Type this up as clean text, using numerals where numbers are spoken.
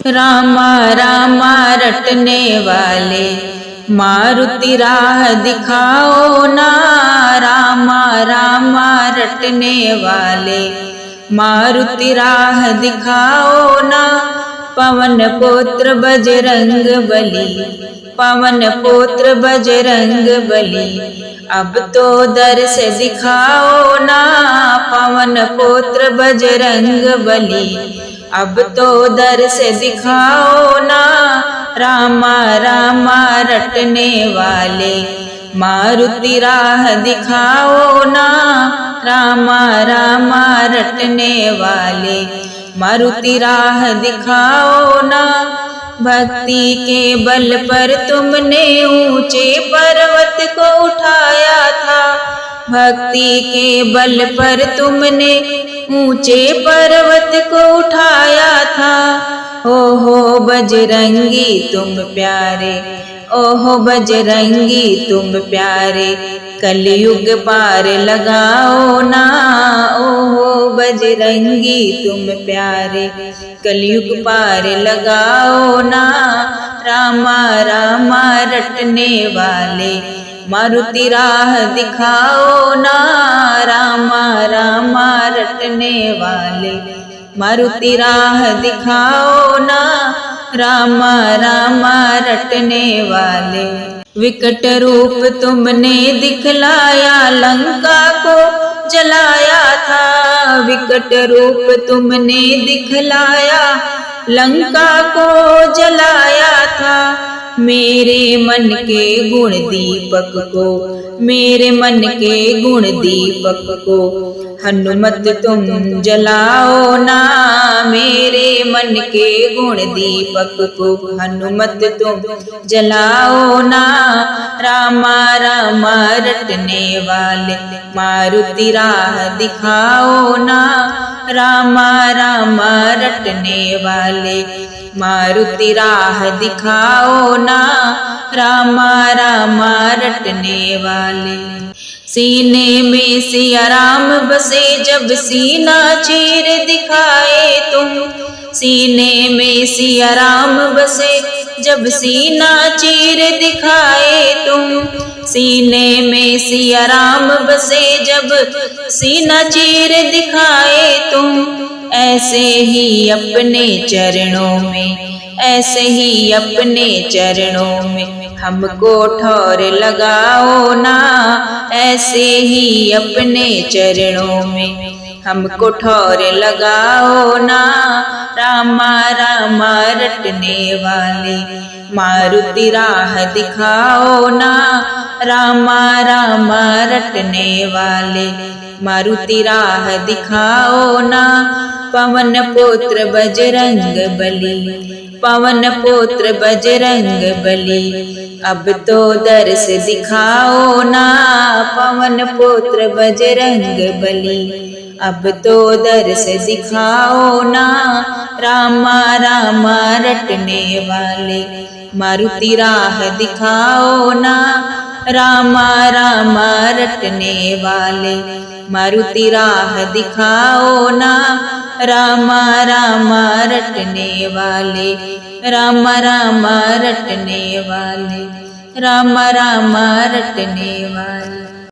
रामा रामा रटने वाले मारुति राह दिखाओ ना। रामा रामा रटने वाले मारुति राह दिखाओ ना। पवन पुत्र बजरंग बली, पवन पुत्र बजरंग बली, अब तो दर्श दिखाओ ना। पवन पुत्र बजरंग बली, अब तो दर्श दिखाओ ना। रामा रामा रटने वाले मारुति राह दिखाओ ना। रामा रामा रटने वाले मारुति राह दिखाओ ना। भक्ति के बल पर तुमने ऊंचे पर्वत को उठाया था। भक्ति के बल पर तुमने ऊंचे पर्वत को उठाया था। ओहो बजरंगी तुम प्यारे, ओहो बजरंगी तुम प्यारे, कलयुग पार लगाओ ना। ओहो बजरंगी तुम प्यारे, कलयुग पार लगाओ ना। रामा रामा रटने वाले मारुति राह दिखाओ ना। रामा रामा रटने वाले मारुति राह दिखाओ ना। रामा रामा रटने वाले विकट रूप तुमने दिखलाया, लंका को जलाया था। विकट रूप तुमने दिखलाया, लंका को जलाया था। मेरे मन के गुण दीपक को, मेरे मन के गुण दीपक को हनुमत तुम जलाओ ना। मेरे मन के गुण दीपक को हनुमत तुम जलाओ ना। रामा रामा रटने वाले मारुति राह दिखाओ ना। रामा रामा रटने वाले मारुति राह दिखाओ ना। रामा रामा रटने वाले सीने में सिया राम बसे, जब सीना चीर दिखाए तुम। सीने में सिया राम बसे, जब सीना चीर दिखाए तुम। सीने में सिया राम बसे, जब सीना चीर दिखाए तुम। ऐसे ही अपने चरणों में, ऐसे ही अपने चरणों में हमको ठौर लगाओ ना। ऐसे ही अपने चरणों में हमको ठौर लगाओ ना। रामा रामा रटने वाले मारुति राह दिखाओ ना। रामा रामा रटने वाले मारुति राह दिखाओ ना। पवन पुत्र बजरंग बली, पवन पुत्र बजरंग बली, अब तो दर्श दिखाओ ना। पवन पुत्र बजरंग बली, अब तो दर्श दिखाओ ना। रामा रामा रटने वाले मारुति राह दिखाओ ना। रामा रामा रटने वाले मारुति राह दिखाओ ना। रामा रामा रटने वाले, रामा रामा रटने वाले, रामा रामा रटने वाले।